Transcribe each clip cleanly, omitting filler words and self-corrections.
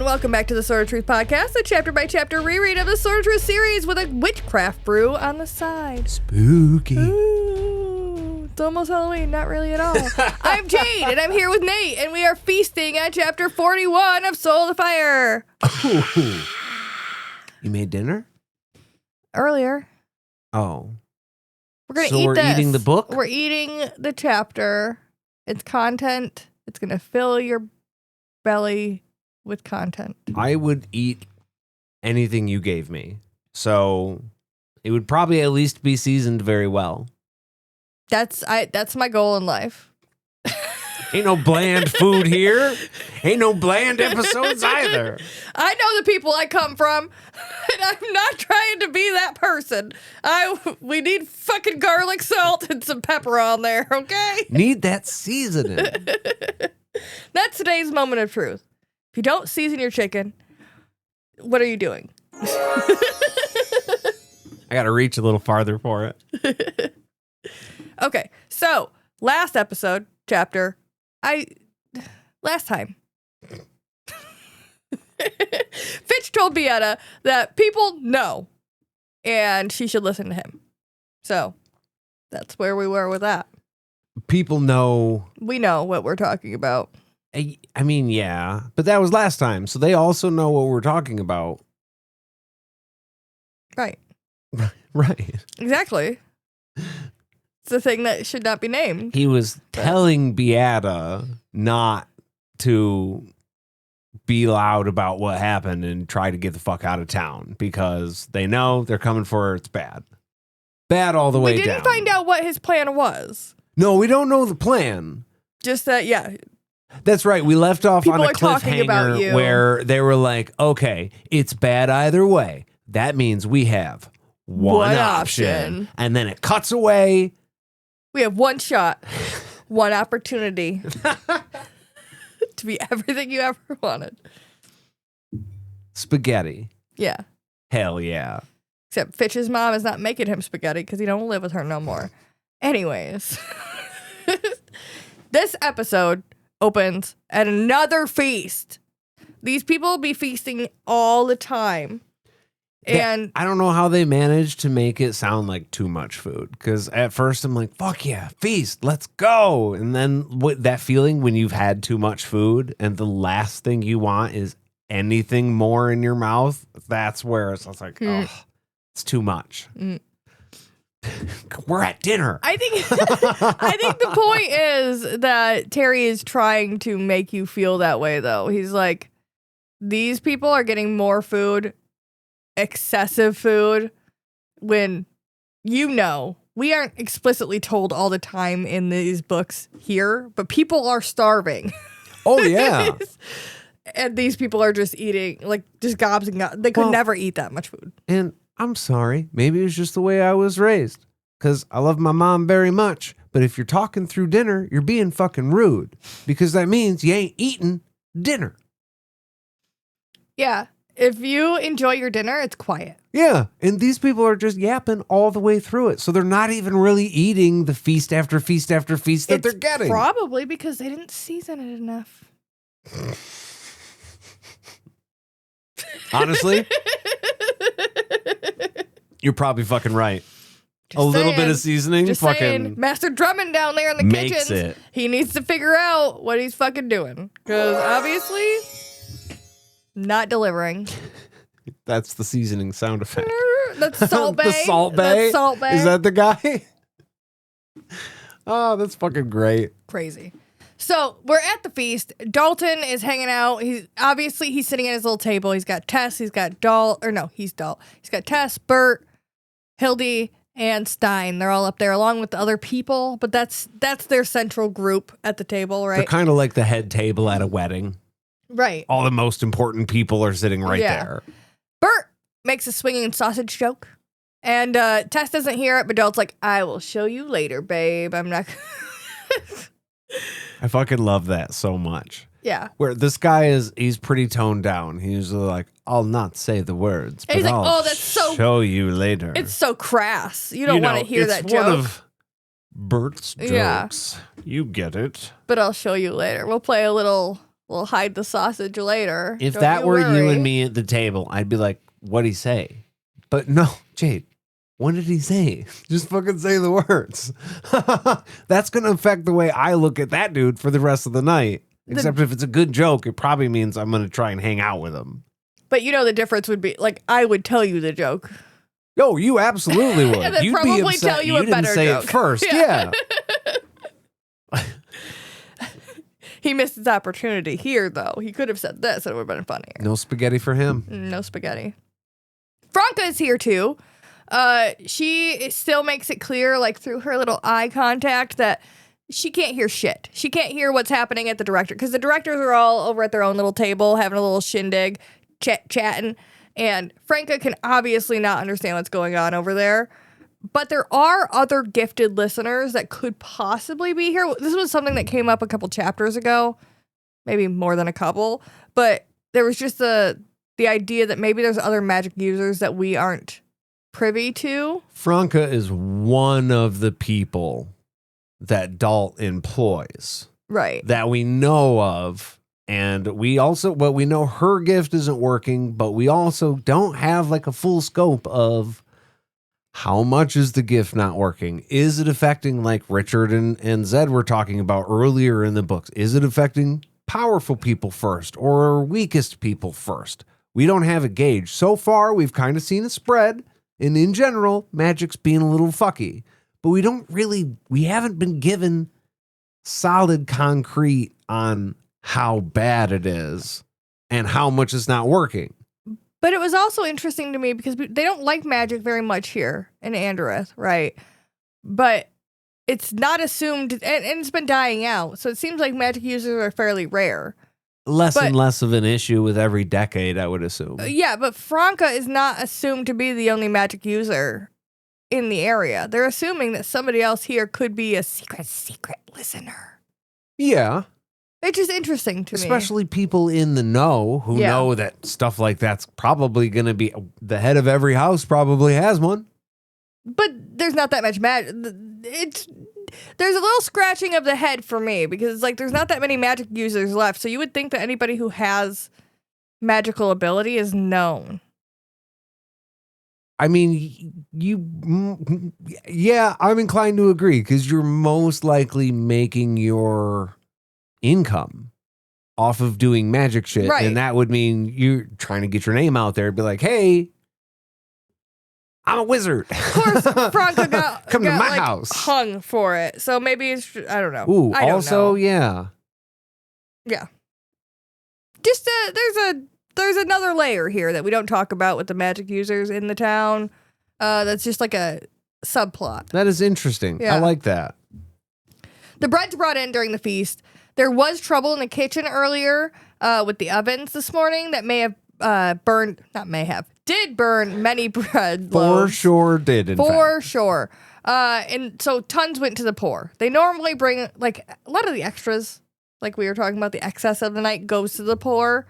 welcome back to the Sword of Truth podcast, a chapter-by-chapter reread of the Sword of Truth series with a witchcraft brew on the side. Spooky. Ooh, it's almost Halloween, not really at all. I'm Jade, and I'm here with Nate, and we are feasting on chapter 41 of Soul of Fire. Ooh. You made dinner? Earlier. Oh. We're going to So eat we're this. eating the book? We're eating the chapter. It's content. It's going to fill your belly with content. I would eat anything you gave me. So it would probably at least be seasoned very well. That's my goal in life. Ain't no bland food here. Ain't no bland episodes either. I know the people I come from, and I'm not trying to be that person. We need fucking garlic salt and some pepper on there, okay? Need that seasoning. That's today's moment of truth. If you don't season your chicken, what are you doing? I got to reach a little farther for it. Okay, so last episode, chapter, last time, Fitch told Beata that people know, and she should listen to him. So that's where we were with that. People know. We know what we're talking about. I mean, yeah, but that was last time. So they also know what we're talking about. Right. Right. Exactly. It's the thing that should not be named. He was telling Beata not to be loud about what happened and try to get the fuck out of town because they know they're coming for her. It's bad. Bad all the way down. We didn't find out what his plan was. No, we don't know the plan. Just that, yeah. That's right. We left off People on a are talking about cliffhanger you. where they were like, okay, it's bad either way. That means we have one option. And then it cuts away. We have one shot, one opportunity to be everything you ever wanted. Spaghetti. Yeah. Hell yeah. Except Fitch's mom is not making him spaghetti because he don't live with her no more. Anyways. This episode opens at another feast. These people will be feasting all the time. And I don't know how they managed to make it sound like too much food. Because at first I'm like, fuck yeah, feast, let's go. And then that feeling when you've had too much food and the last thing you want is anything more in your mouth, that's where it's like, oh, it's too much. We're at dinner. I think the point is that Terry is trying to make you feel that way, though. He's like, these people are getting more food, excessive food, when we aren't explicitly told all the time in these books here, but people are starving. Oh, yeah. And these people are just eating, like, just gobs and gobs. They could never eat that much food. And I'm sorry. Maybe it's just the way I was raised. Because I love my mom very much. But if you're talking through dinner, you're being fucking rude. Because that means you ain't eating dinner. Yeah. If you enjoy your dinner, it's quiet. Yeah. And these people are just yapping all the way through it. So they're not even really eating the feast after feast after feast that they're getting. Probably because they didn't season it enough. Honestly, you're probably fucking right. Just little saying. bit of seasoning Just fucking saying. Master Drummond down there in the makes kitchen. it. He needs to figure out what he's fucking doing. Because obviously, not delivering. That's the seasoning sound effect. That's Salt Bay. The Salt Bay? That's Salt Bay. Is that the guy? Oh, that's fucking great. Crazy. So we're at the feast. Dalton is hanging out. He's sitting at his little table. He's got Tess. He's got he's got Tess, Bert, Hildy, and Stein. They're all up there along with the other people. But that's their central group at the table, right? They're kind of like the head table at a wedding. Right. All the most important people are sitting right there. Bert makes a swinging sausage joke. And Tess doesn't hear it, but Dalton's like, I will show you later, babe. I'm not... I fucking love that so much. Yeah. Where this guy he's pretty toned down. He's like, I'll not say the words, but he's like, I'll that's so... show you later. It's so crass. You don't want to hear that joke. It's one of Bert's jokes. You get it. But I'll show you later. We'll play a little We'll hide the sausage later. If Don't that were you worry. and me at the table, I'd be like, what'd he say? But no, Jade, what did he say? Just fucking say the words. That's going to affect the way I look at that dude for the rest of the night. Except if it's a good joke, it probably means I'm going to try and hang out with him. But you know the difference would be, like, I would tell you the joke. No, you absolutely would. And then You'd probably be upset tell you you a didn't better say joke. it first. Yeah. He missed his opportunity here, though. He could have said this, and it would have been funnier. No spaghetti for him. No spaghetti. Franca is here, too. She still makes it clear, like, through her little eye contact that she can't hear shit. She can't hear what's happening at the director, because the directors are all over at their own little table having a little shindig, chatting, and Franca can obviously not understand what's going on over there. But there are other gifted listeners that could possibly be here. This was something that came up a couple chapters ago, maybe more than a couple, but there was just the idea that maybe there's other magic users that we aren't privy to. Franca is one of the people that Dalt employs. Right. That we know of. And we know her gift isn't working, but we also don't have like a full scope of how much is the gift not working? Is it affecting, like Richard and Zed were talking about earlier in the books? Is it affecting powerful people first or weakest people first? We don't have a gauge. So far, we've kind of seen a spread. And in general, magic's being a little fucky. But we haven't been given solid concrete on how bad it is and how much it's not working. But it was also interesting to me because they don't like magic very much here in Andorith, right? But it's not assumed, and it's been dying out. So it seems like magic users are fairly rare. Less and less of an issue with every decade, I would assume. Yeah, but Franca is not assumed to be the only magic user in the area. They're assuming that somebody else here could be a secret listener. Yeah. It's just interesting to me. Especially people in the know who know that stuff like that's probably going to be the head of every house probably has one. But there's not that much magic. There's a little scratching of the head for me because like there's not that many magic users left. So you would think that anybody who has magical ability is known. I mean, I'm inclined to agree because you're most likely making your income off of doing magic shit. Right. And that would mean you're trying to get your name out there, be like, hey, I'm a wizard. Of course, Franca got come to my like, house. Hung for it. So maybe it's, I don't know. Ooh, I don't also, know. yeah. Yeah. Just there's another layer here that we don't talk about with the magic users in the town. That's just like a subplot. That is interesting. Yeah. I like that. The bread's brought in during the feast. There was trouble in the kitchen earlier with the ovens this morning that may have did burn many bread loaves. For sure did, in fact. For sure. And so tons went to the poor. They normally bring, like, a lot of the extras, like we were talking about, the excess of the night goes to the poor,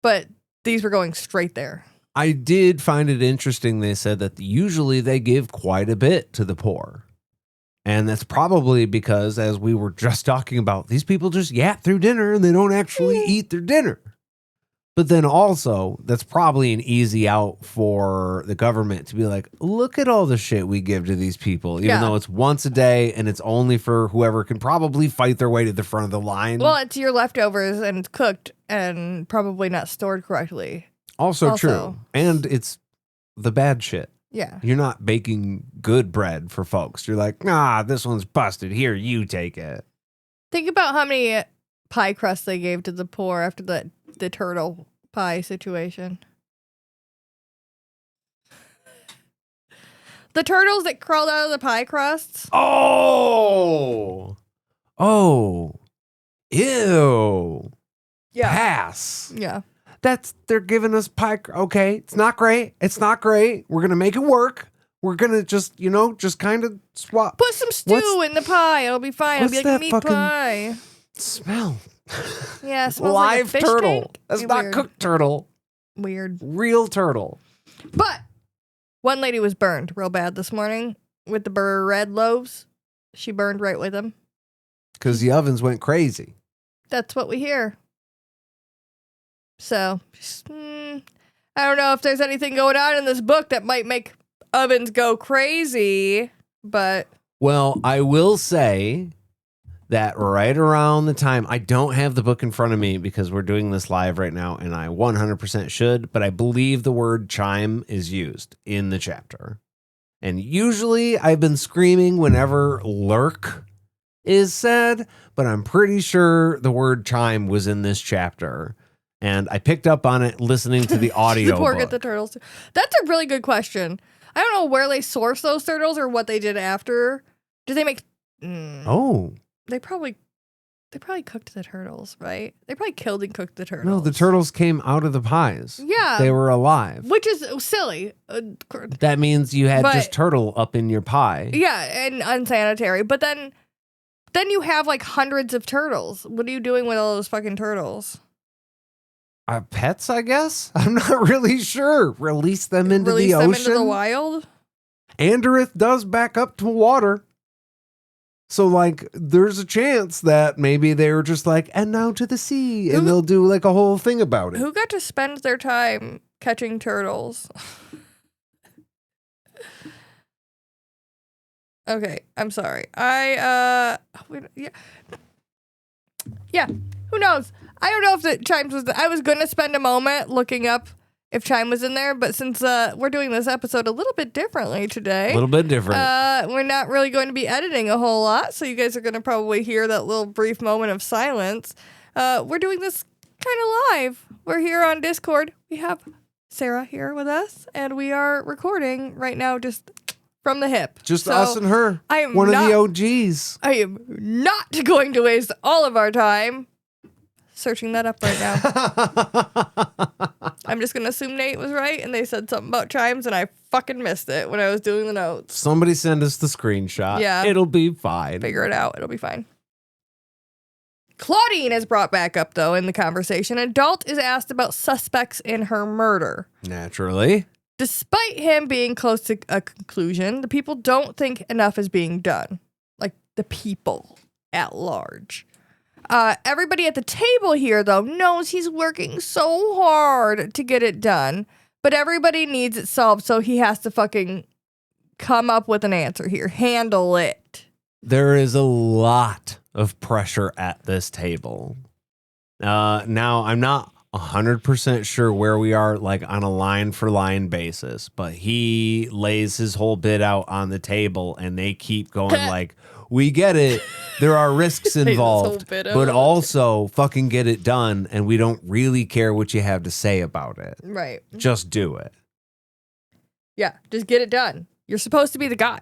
but these were going straight there. I did find it interesting. They said that usually they give quite a bit to the poor. And that's probably because, as we were just talking about, these people just yap through dinner and they don't actually eat their dinner. But then also, that's probably an easy out for the government to be like, look at all the shit we give to these people, even though it's once a day and it's only for whoever can probably fight their way to the front of the line. Well, it's your leftovers and it's cooked and probably not stored correctly. Also true. And it's the bad shit. Yeah. You're not baking good bread for folks. You're like, this one's busted. Here, you take it. Think about how many pie crusts they gave to the poor after the turtle pie situation. The turtles that crawled out of the pie crusts. Oh. Ew. Yeah. Pass. Yeah. They're giving us pie. Okay. It's not great. We're going to make it work. We're going to just kind of swap. Put some stew in the pie. It'll be fine. It'll be like meat pie. Smell. Yeah, it smells live like a fish turtle. tank. That's not Weird. cooked turtle. Weird. Real turtle. But one lady was burned real bad this morning with the bread loaves. She burned right with them. Because the ovens went crazy. That's what we hear. So, I don't know if there's anything going on in this book that might make ovens go crazy, but... Well, I will say that right around the time, I don't have the book in front of me because we're doing this live right now, and I 100% should, but I believe the word chime is used in the chapter. And usually I've been screaming whenever lurk is said, but I'm pretty sure the word chime was in this chapter. And I picked up on it listening to the audio. The pork at the turtles. That's a really good question. I don't know where they sourced those turtles or what they did after. Did they make... Oh. They probably cooked the turtles, right? They probably killed and cooked the turtles. No, the turtles came out of the pies. Yeah. They were alive. Which is silly. That means you had just turtle up in your pie. Yeah, and unsanitary. But then you have like hundreds of turtles. What are you doing with all those fucking turtles? Pets, I guess? I'm not really sure. Release them into the ocean? Release them into the wild? Anderith does back up to water. So, like, there's a chance that maybe they were just like, and now to the sea. And they'll do, like, a whole thing about it. Who got to spend their time catching turtles? Okay, I'm sorry. Yeah, who knows? I don't know if the chimes was... I was going to spend a moment looking up if chime was in there, but since we're doing this episode a little bit differently today... A little bit different. We're not really going to be editing a whole lot, so you guys are going to probably hear that little brief moment of silence. We're doing this kind of live. We're here on Discord. We have Sarah here with us, and we are recording right now just... from the hip. Just us and her. I am one of the OGs. I am not going to waste all of our time searching that up right now. I'm just going to assume Nate was right and they said something about chimes and I fucking missed it when I was doing the notes. Somebody send us the screenshot. Yeah. It'll be fine. Figure it out. It'll be fine. Claudine is brought back up, though, in the conversation, and Dalt is asked about suspects in her murder. Naturally. Despite him being close to a conclusion, the people don't think enough is being done. Like, the people at large. Everybody at the table here, though, knows he's working so hard to get it done, but everybody needs it solved, so he has to fucking come up with an answer here. Handle it. There is a lot of pressure at this table. Now, I'm not 100% sure where we are, like, on a line-for-line basis, but he lays his whole bit out on the table, and they keep going like, we get it. There are risks involved, but also fucking get it done, and we don't really care what you have to say about it. Right. Just do it. Yeah, just get it done. You're supposed to be the guy.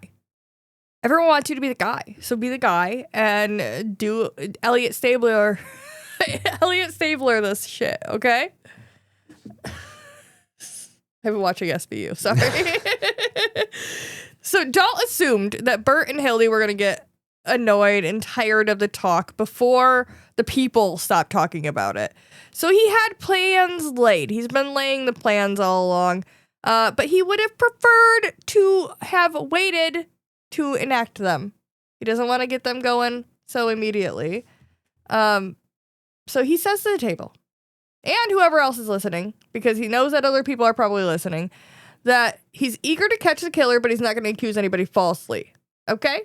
Everyone wants you to be the guy, so be the guy and do Elliot Stabler this shit, okay? I've been watching SVU, sorry. So Dalt assumed that Bert and Hildy were going to get annoyed and tired of the talk before the people stopped talking about it. So he had plans laid. He's been laying the plans all along, but he would have preferred to have waited to enact them. He doesn't want to get them going so immediately. So he says to the table, and whoever else is listening, because he knows that other people are probably listening, that he's eager to catch the killer, but he's not going to accuse anybody falsely. Okay?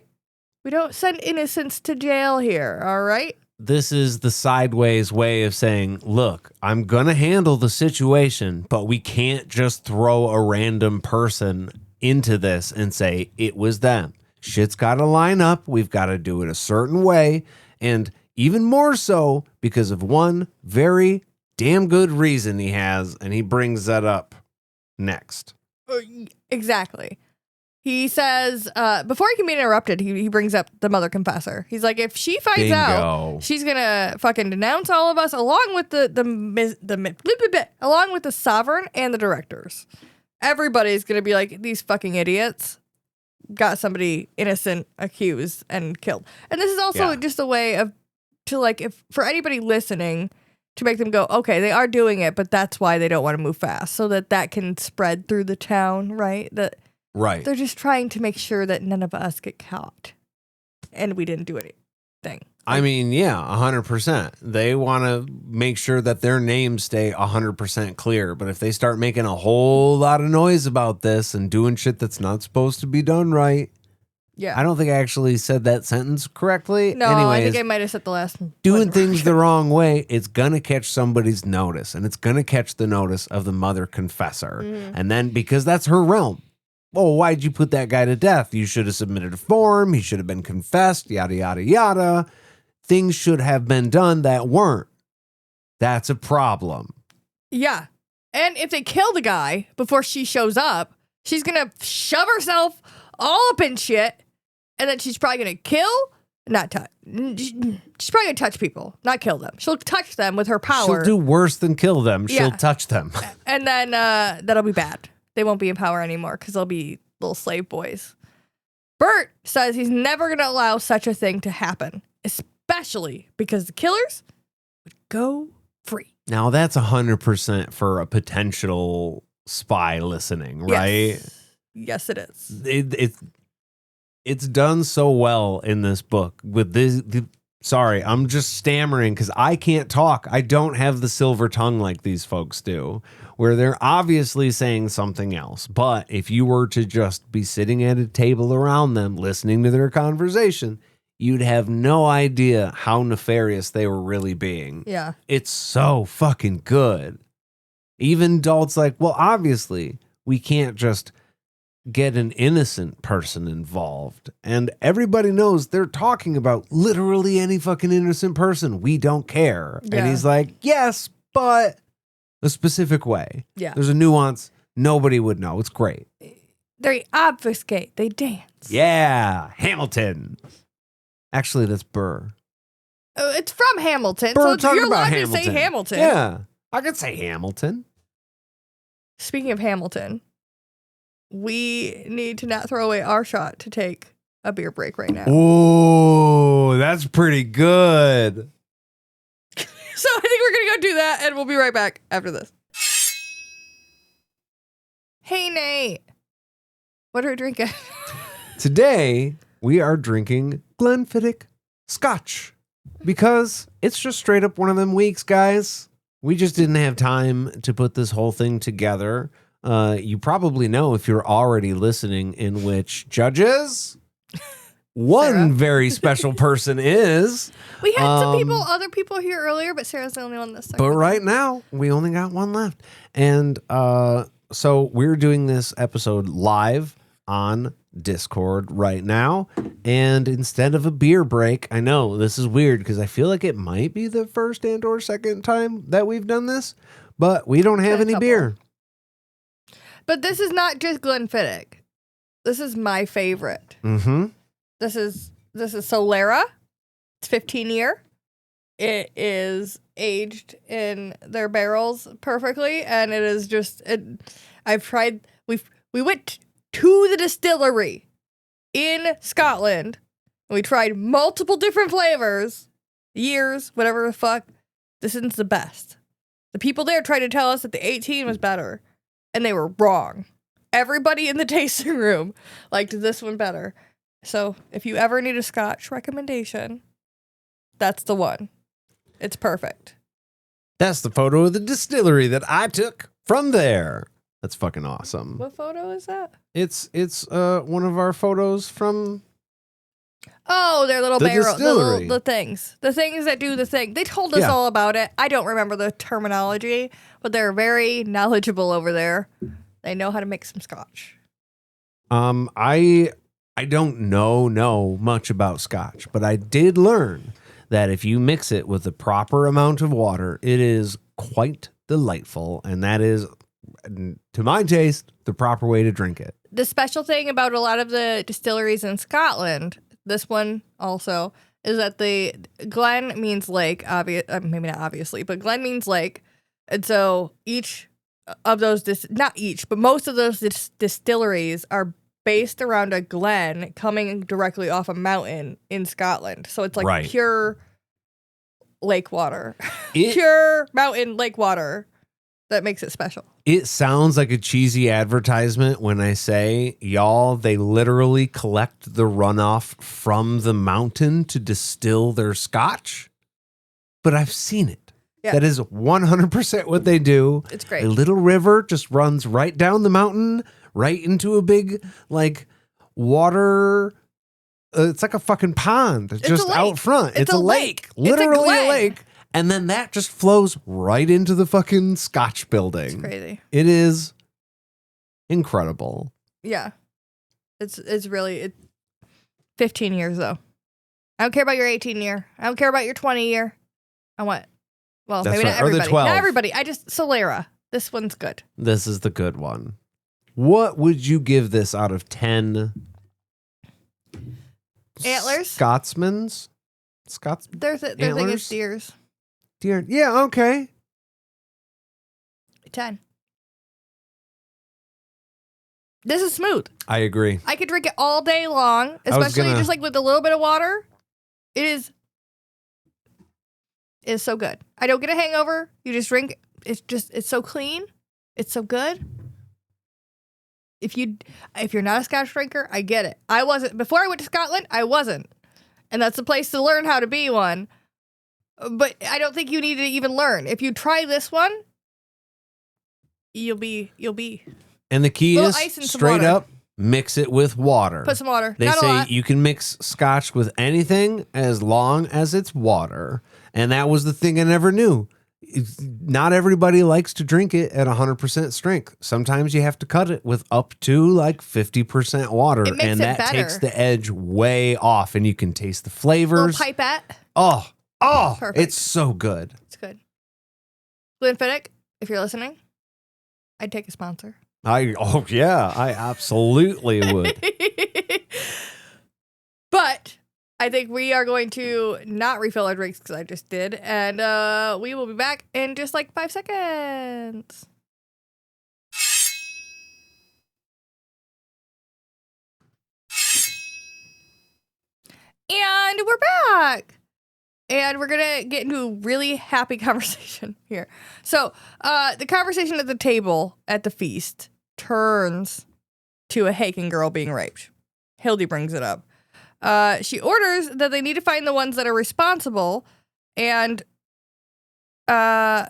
We don't send innocents to jail here, all right? This is the sideways way of saying, look, I'm going to handle the situation, but we can't just throw a random person into this and say it was them. Shit's got to line up. We've got to do it a certain way. And even more so because of one very damn good reason he has, and he brings that up next. Exactly. He says, before he can be interrupted, he brings up the mother confessor. He's like, if she finds out, she's gonna fucking denounce all of us, along with along with the sovereign and the directors. Everybody's gonna be like, these fucking idiots got somebody innocent accused and killed. And this is also just a way of if for anybody listening, to make them go, okay, they are doing it, but that's why they don't want to move fast, so that can spread through the town, right? They're just trying to make sure that none of us get caught, and we didn't do anything. I mean, yeah, 100%. They want to make sure that their names stay 100% clear. But if they start making a whole lot of noise about this and doing shit that's not supposed to be done right, Yeah. I don't think I actually said that sentence correctly. No, Anyways, I think I might have said the last one. doing things the wrong way, it's going to catch somebody's notice, and it's going to catch the notice of the mother confessor. And then, because that's her realm, well, why'd you put that guy to death? You should have submitted a form. He should have been confessed, yada, yada, yada. Things should have been done that weren't. That's a problem. Yeah. And if they kill the guy before she shows up, she's going to shove herself all up in shit. And then she's probably going to kill, not touch. She's probably going to touch people, not kill them. She'll touch them with her power. She'll do worse than kill them. She'll Yeah. touch them. And then that'll be bad. They won't be in power anymore because they'll be little slave boys. Bert says he's never going to allow such a thing to happen, especially because the killers would go free. Now, that's 100% for a potential spy listening, right? Yes, it is. It's done so well in this book with this. Sorry, I'm just stammering because I can't talk. I don't have the silver tongue like these folks do, where they're obviously saying something else. But if you were to just be sitting at a table around them, listening to their conversation, you'd have no idea how nefarious they were really being. Yeah. It's so fucking good. Even Dalt's like, well, obviously, we can't just get an innocent person involved. And everybody knows they're talking about literally any fucking innocent person. We don't care. Yeah. And he's like, yes, but a specific way. Yeah. There's a nuance nobody would know. It's great. They obfuscate. They dance. Yeah. Hamilton. Actually, that's Burr. It's from Hamilton. Burr, So talk you're about allowed Hamilton. to say Hamilton. Yeah. I could say Hamilton. Speaking of Hamilton, we need to not throw away our shot to take a beer break right now. Oh, that's pretty good. So I think we're going to go do that, and we'll be right back after this. Hey, Nate. What are we drinking? Today, we are drinking Glenfiddich Scotch because it's just straight up one of them weeks, guys. We just didn't have time to put this whole thing together. You probably know if you're already listening in which judges one Sarah. very special person is. We had some other people here earlier, but Sarah's the only one this time. But right now, we only got one left. And so we're doing this episode live on Discord right now. And instead of a beer break, I know this is weird because I feel like it might be the first and or second time that we've done this, but we don't have any beer. But this is not just Glenfiddich. This is my favorite. Mm-hmm. This is Solera. It's 15 year. It is aged in their barrels perfectly, and it is just. I've tried. We went to the distillery in Scotland, and we tried multiple different flavors, years, whatever the fuck. This isn't the best. The people there tried to tell us that the 18 was better, and they were wrong. Everybody in the tasting room liked this one better. So if you ever need a Scotch recommendation, that's the one. It's perfect. That's the photo of the distillery that I took from there. That's fucking awesome. What photo is that? It's one of our photos from Oh, their little the barrel, distillery. the things that do the thing. They told us all about it. I don't remember the terminology, but they're very knowledgeable over there. They know how to make some Scotch. I don't know much about Scotch, but I did learn that if you mix it with the proper amount of water, it is quite delightful, and that is, to my taste, the proper way to drink it. The special thing about a lot of the distilleries in Scotland, this one also, is that the Glen means lake, maybe not obviously, but Glen means lake. And so each of those, not each, but most of those distilleries are based around a glen coming directly off a mountain in Scotland. So it's like pure lake water. Pure mountain lake water that makes it special. It sounds like a cheesy advertisement when I say, y'all, they literally collect the runoff from the mountain to distill their scotch. But I've seen it. Yeah. That is 100% what they do. It's great. A little river just runs right down the mountain, right into a big, like, water. It's like a fucking pond just out front. It's a lake. Literally a lake. And then that just flows right into the fucking scotch building. It's crazy. It is incredible. Yeah. It's really 15 years, though. I don't care about your 18 year. I don't care about your 20 year. I want... Well, that's maybe right. Not everybody. Or the 12. Not everybody. I just Solera. This one's good. This is the good one. What would you give this out of 10? Antlers? Scotsman's? They're thinking it's deers. Deer. Yeah, okay. 10. This is smooth. I agree. I could drink it all day long, especially just like with a little bit of water. It is so good. I don't get a hangover. You just drink. It's so clean. It's so good. If you're not a Scotch drinker, I get it. I wasn't before I went to Scotland. I wasn't, and that's a place to learn how to be one. But I don't think you need to even learn. If you try this one, you'll be. And the key is straight up mix it with water. Put some water. They say you can mix Scotch with anything as long as it's water. And that was the thing I never knew. Not everybody likes to drink it at 100% strength. Sometimes you have to cut it with up to like 50% water. And that takes the edge way off. And you can taste the flavors. Little pipette. Oh, perfect. It's so good. It's good. Glenfiddich, if you're listening, I'd take a sponsor. I absolutely would. But I think we are going to not refill our drinks because I just did. And we will be back in just like 5 seconds. And we're back. And we're going to get into a really happy conversation here. So the conversation at the table at the feast turns to a Haken girl being raped. Hildy brings it up. She orders that they need to find the ones that are responsible, and the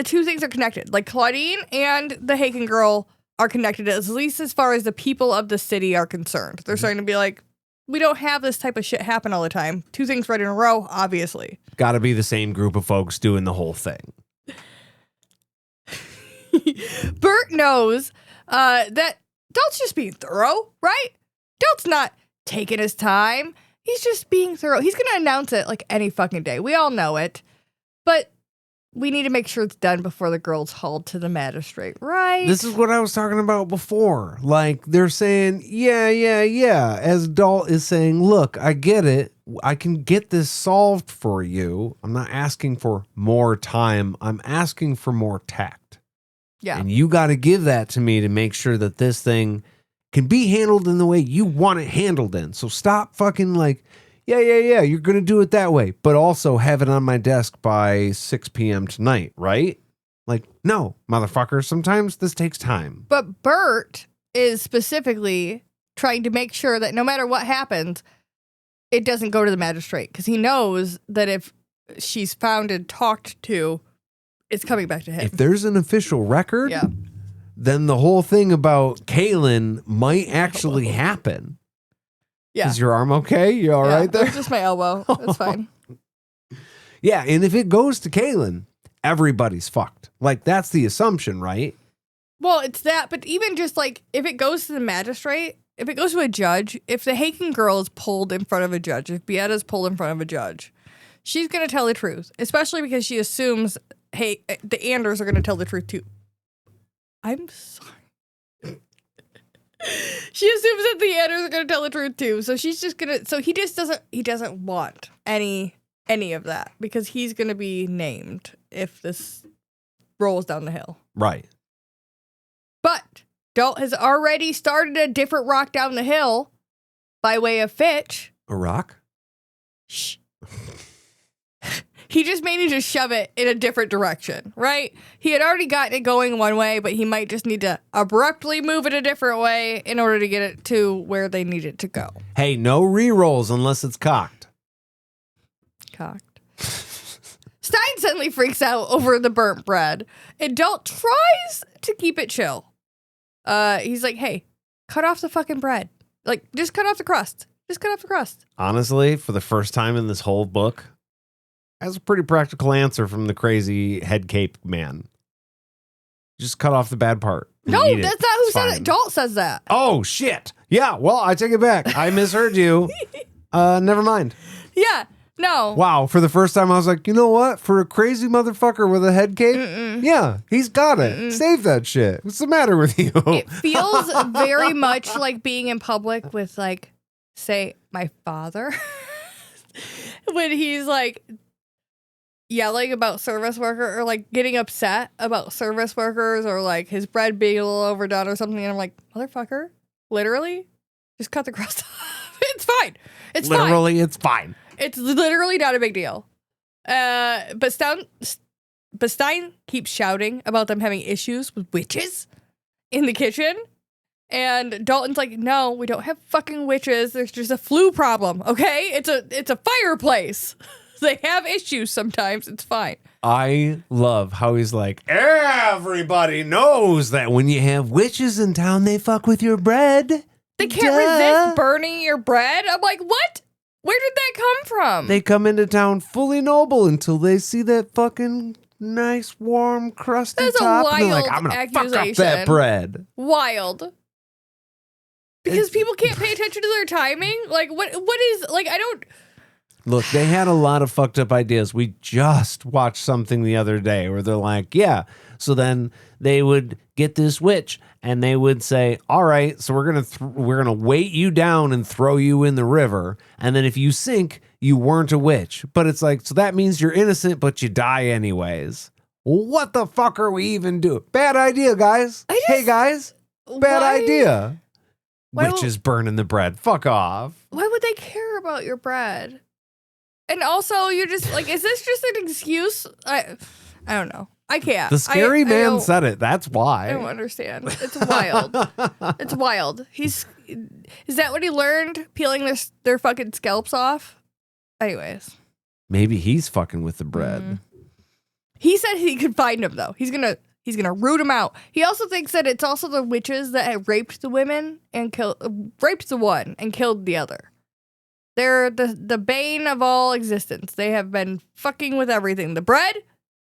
two things are connected. Like Claudine and the Haken girl are connected, at least as far as the people of the city are concerned. They're starting to be like, we don't have this type of shit happen all the time. Two things right in a row, obviously. Got to be the same group of folks doing the whole thing. Bert knows that Dalt's just being thorough, right? Dalt's not taking his time. He's just being thorough. He's going to announce it like any fucking day. We all know it. But we need to make sure it's done before the girl's hauled to the magistrate, right? This is what I was talking about before. Like, they're saying, yeah. As Dalt is saying, look, I get it. I can get this solved for you. I'm not asking for more time. I'm asking for more tact. Yeah. And you got to give that to me to make sure that this thing can be handled in the way you want it handled in. So stop fucking like, yeah, you're going to do it that way, but also have it on my desk by 6 p.m. tonight, right? Like, no, motherfucker, sometimes this takes time. But Bert is specifically trying to make sure that no matter what happens, it doesn't go to the magistrate, because he knows that if she's found and talked to, it's coming back to him. If there's an official record, then the whole thing about Kaylin might actually happen. Yeah. Is your arm okay? You all right there? It's just my elbow. It's fine. Yeah, and if it goes to Kaylin, everybody's fucked. Like, that's the assumption, right? Well, it's that, but even just like, if it goes to the magistrate, if it goes to a judge, if the Haken girl is pulled in front of a judge, if Beata is pulled in front of a judge, she's going to tell the truth, especially because she assumes, hey, the Anders are going to tell the truth too. I'm sorry. She assumes that the Anders are going to tell the truth too. So she's just going to, so he doesn't want any of that, because he's going to be named if this rolls down the hill. Right. But Dalt has already started a different rock down the hill by way of Fitch. A rock? Shh. He just may need to shove it in a different direction, right? He had already gotten it going one way, but he might just need to abruptly move it a different way in order to get it to where they need it to go. Hey, no re-rolls unless it's cocked. Cocked. Stein suddenly freaks out over the burnt bread, and Dalt tries to keep it chill. He's like, hey, cut off the fucking bread. Like, just cut off the crust. Just cut off the crust. Honestly, for the first time in this whole book, that's a pretty practical answer from the crazy head cape man. Just cut off the bad part. No, that's not who said it. Dalt says that. Oh, shit. Yeah, well, I take it back. I misheard you. Never mind. Yeah, no. Wow, for the first time, I was like, you know what? For a crazy motherfucker with a head cape, yeah, he's got it. Save that shit. What's the matter with you? It feels very much like being in public with, like, say, my father. When he's, like, yelling about service worker or, like, getting upset about service workers or, like, his bread being a little overdone or something. And I'm like, motherfucker, literally? Just cut the crust off. It's fine. It's fine. Literally, it's fine. It's literally not a big deal. But Stein keeps shouting about them having issues with witches in the kitchen. And Dalton's like, no, we don't have fucking witches. There's just a flu problem, okay? It's a fireplace. They have issues sometimes. It's fine. I love how he's like, everybody knows that when you have witches in town, they fuck with your bread. They can't resist burning your bread. I'm like, what? Where did that come from? They come into town fully noble until they see that fucking nice, warm, crusty That's top. a wild and they're like, I'm going to fuck up that bread. Wild. Because people can't pay attention to their timing? Like, what is, like, I don't... Look, they had a lot of fucked up ideas. We just watched something the other day where they're like, yeah. So then they would get this witch and they would say, all right, so we're gonna weight you down and throw you in the river. And then if you sink, you weren't a witch. But it's like, so that means you're innocent, but you die anyways. What the fuck are we even doing? Bad idea, guys. Hey, guys. Bad idea. Witches burning the bread. Fuck off. Why would they care about your bread? And also, you're just like, is this just an excuse? I don't know. I can't. The scary man said it. That's why. I don't understand. It's wild. It's wild. Is that what he learned? Peeling their fucking scalps off? Anyways. Maybe he's fucking with the bread. He said he could find him, though. He's gonna root him out. He also thinks that it's also the witches that had raped the women and raped the one and killed the other. They're the bane of all existence. They have been fucking with everything. The bread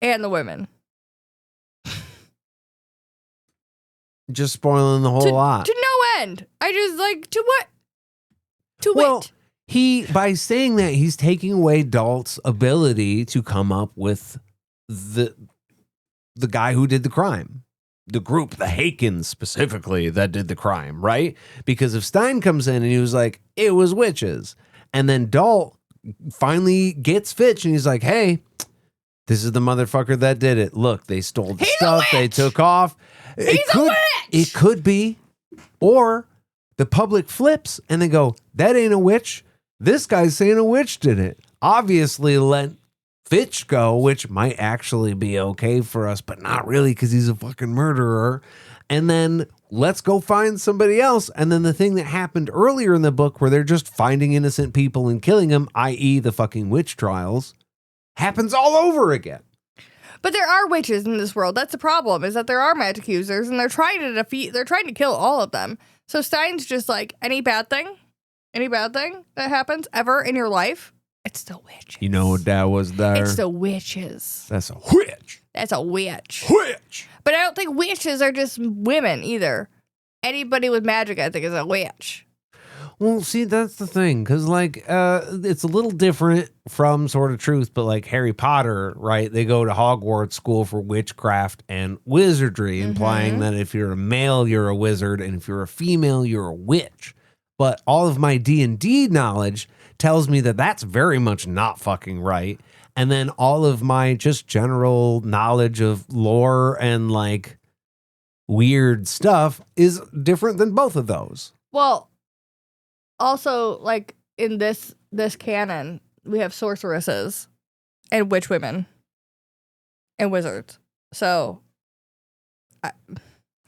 and the women. Just spoiling the whole lot. To no end. I just like, to what? To well, wit. By saying that, he's taking away Dalt's ability to come up with the guy who did the crime. The group, the Hakens specifically, that did the crime, right? Because if Stein comes in and he was like, it was witches. And then Dalt finally gets Fitch and he's like, hey, this is the motherfucker that did it. Look, they stole the stuff. They took off. He's a witch! It could be. Or the public flips and they go, that ain't a witch. This guy's saying a witch did it. Obviously let Fitch go, which might actually be okay for us, but not really because he's a fucking murderer. And then let's go find somebody else. And then the thing that happened earlier in the book where they're just finding innocent people and killing them, i.e. the fucking witch trials, happens all over again. But there are witches in this world. That's the problem, is that there are magic users and they're trying to kill all of them. So Stein's just like, any bad thing that happens ever in your life, it's the witches. You know what that was there? It's the witches. That's a witch. That's a witch. Witch. But I don't think witches are just women either. Anybody with magic, I think, is a witch. Well, see, that's the thing, because, like, it's a little different from Sword of Truth, but, like, Harry Potter, right, they go to Hogwarts School for Witchcraft and Wizardry, implying that if you're a male, you're a wizard, and if you're a female, you're a witch. But all of my D&D knowledge tells me that that's very much not fucking right. And then all of my just general knowledge of lore and, like, weird stuff is different than both of those. Well, also, like, in this canon, we have sorceresses and witch women and wizards. So,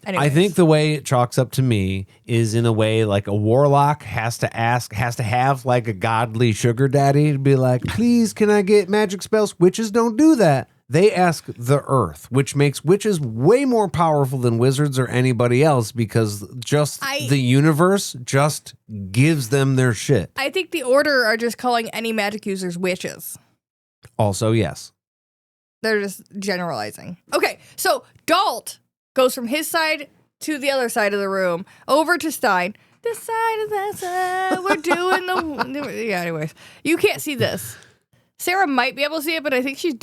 I think the way it chalks up to me is in a way like a warlock has to have like a godly sugar daddy to be like, please, can I get magic spells? Witches don't do that. They ask the earth, which makes witches way more powerful than wizards or anybody else because the universe just gives them their shit. I think the Order are just calling any magic users witches. Also, yes. They're just generalizing. Okay, so Dalt goes from his side to the other side of the room, over to Stein. This side of that side, we're doing the... Yeah, anyways. You can't see this. Sarah might be able to see it, but I think she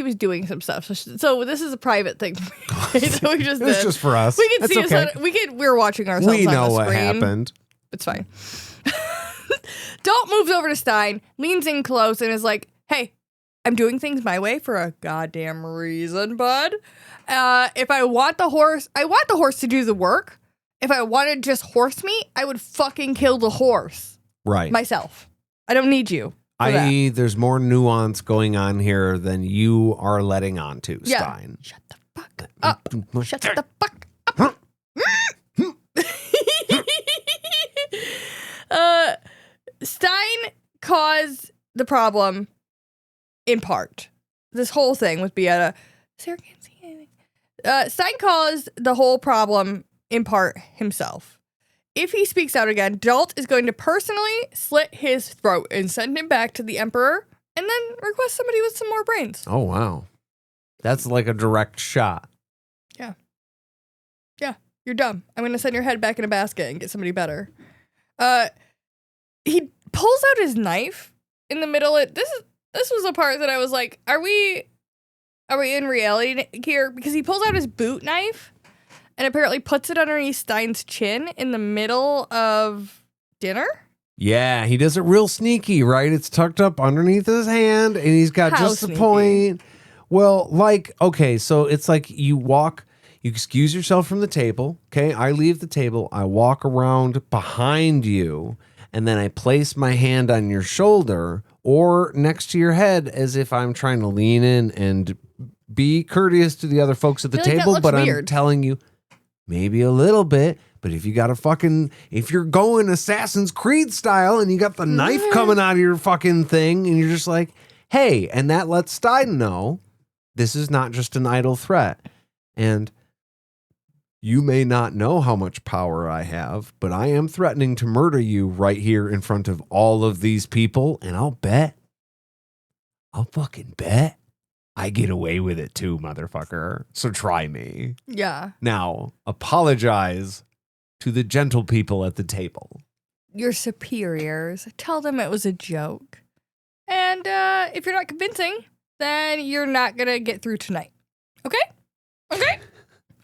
was doing some stuff. So this is a private thing. So we just it's just for us. We can it's see okay. us. We're watching ourselves we on know the what screen. happened. It's fine. Dalt moves over to Stein, leans in close, and is like, hey, I'm doing things my way for a goddamn reason, bud. If I want the horse to do the work. If I wanted just horse meat, I would fucking kill the horse. Right. Myself. I don't need you. There's more nuance going on here than you are letting on to, Stein. Shut the fuck up. Shut the fuck up. Stein caused the problem in part. This whole thing with Beata. Sarah can't see anything. Stein caused the whole problem in part himself. If he speaks out again, Dalt is going to personally slit his throat and send him back to the Emperor and then request somebody with some more brains. Oh, wow. That's like a direct shot. Yeah. Yeah, you're dumb. I'm going to send your head back in a basket and get somebody better. He pulls out his knife in the middle. This was a part that I was like, are we in reality here? Because he pulls out his boot knife and apparently puts it underneath Stein's chin in the middle of dinner. Yeah, he does it real sneaky, right? It's tucked up underneath his hand, and he's got just the point. Well, okay, so it's like you excuse yourself from the table, okay? I leave the table, I walk around behind you, and then I place my hand on your shoulder or next to your head as if I'm trying to lean in and be courteous to the other folks at the table, but weird. I'm telling you, maybe a little bit, but if you're going Assassin's Creed style and you got the knife coming out of your fucking thing and you're just like, hey, and that lets Stein know this is not just an idle threat. And you may not know how much power I have, but I am threatening to murder you right here in front of all of these people. And I'll fucking bet I get away with it too, motherfucker. So try me. Yeah. Now, apologize to the gentle people at the table. Your superiors. Tell them it was a joke. And if you're not convincing, then you're not going to get through tonight. Okay? Okay?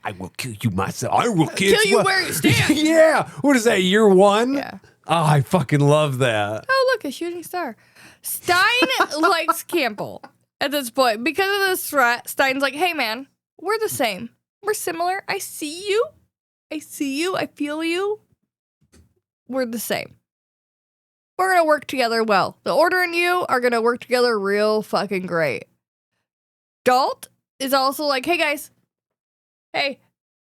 I will kill you myself. I will kill you where you stand. Yeah. What is that, year one? Yeah. Oh, I fucking love that. Oh, look, a shooting star. Stein likes Campbell. At this point, because of this threat, Stein's like, hey, man, we're the same. We're similar. I see you. I feel you. We're the same. We're going to work together well. The Order and you are going to work together real fucking great. Dalt is also like, hey, guys. Hey.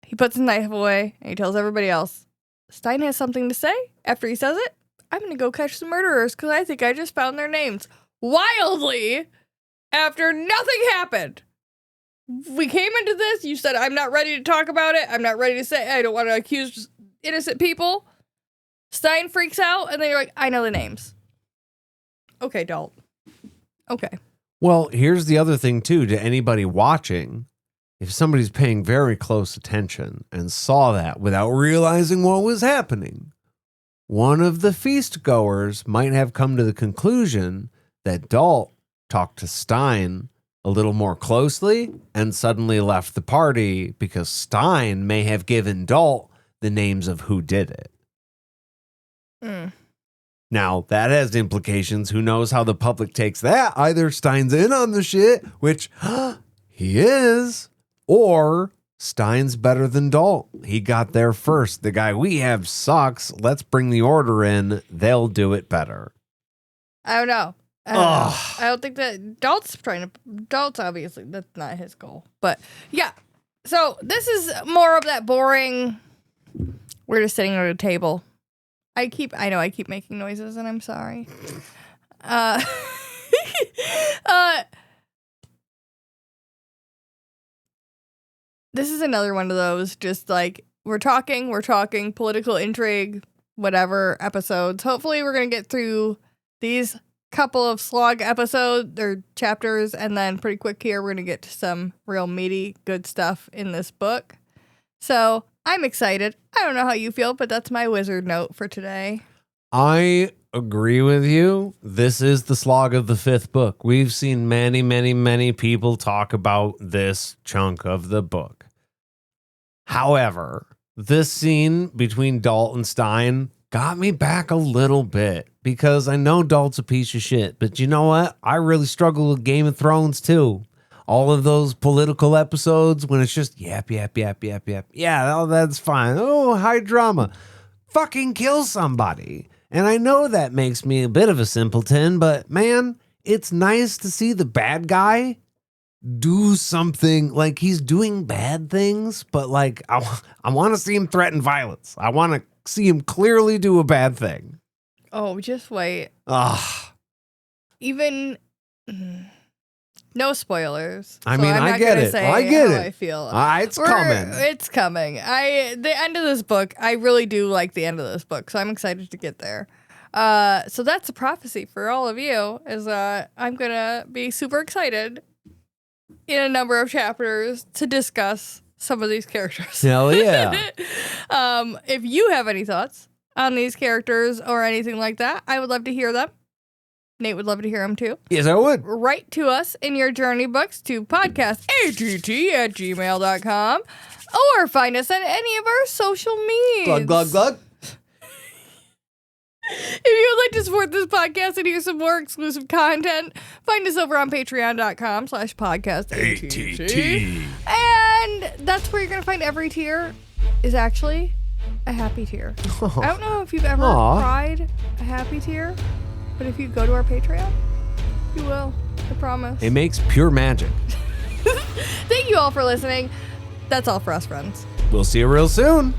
He puts his knife away, and he tells everybody else. Stein has something to say. After he says it, I'm going to go catch some murderers, because I think I just found their names. Wildly, after nothing happened. We came into this, you said, I'm not ready to talk about it. I'm not ready to say, I don't want to accuse innocent people. Stein freaks out, and then you're like, I know the names. Okay, Dalt. Okay. Well, here's the other thing, too, to anybody watching. If somebody's paying very close attention and saw that without realizing what was happening, one of the feast goers might have come to the conclusion that Dalt talked to Stein a little more closely and suddenly left the party because Stein may have given Dalt the names of who did it. Now, that has implications. Who knows how the public takes that? Either Stein's in on the shit, which he is, or Stein's better than Dalt. He got there first. The guy we have sucks. Let's bring the Order in. They'll do it better. I don't know. I don't think that Dalt's obviously, that's not his goal. But yeah, so this is more of that boring, we're just sitting at a table. I know I keep making noises and I'm sorry. This is another one of those, just like, we're talking political intrigue, whatever episodes. Hopefully we're going to get through these couple of slog episodes or chapters, and then pretty quick here, we're going to get to some real meaty, good stuff in this book. So I'm excited. I don't know how you feel, but that's my wizard note for today. I agree with you. This is the slog of the 5th book. We've seen many, many, many people talk about this chunk of the book. However, this scene between Dalt and Stein got me back a little bit, because I know Dalt's a piece of shit, but you know what? I really struggle with Game of Thrones too. All of those political episodes when it's just yap, yap, yap, yap, yap. Yeah, oh, that's fine. Oh, high drama. Fucking kill somebody. And I know that makes me a bit of a simpleton, but man, it's nice to see the bad guy do something. Like, he's doing bad things, but like, I want to see him threaten violence. I want to see him clearly do a bad thing. Oh, just wait. Even no spoilers. I mean, I get it. I get it. I feel. It's coming. It's coming. The end of this book, I really do like the end of this book, so I'm excited to get there. So that's a prophecy for all of you, is I'm gonna be super excited in a number of chapters to discuss some of these characters. Hell yeah. If you have any thoughts on these characters or anything like that, I would love to hear them. Nate would love to hear them too. Yes, I would. Write to us in your journey books to podcastatt@gmail.com, or find us on any of our social medias. Glug, glug, glug. If you would like to support this podcast and hear some more exclusive content, find us over on patreon.com/podcastatt. And that's where you're going to find every tier is actually a happy tier. Oh. I don't know if you've ever tried a happy tier, but if you go to our Patreon, you will. I promise. It makes pure magic. Thank you all for listening. That's all for us, friends. We'll see you real soon.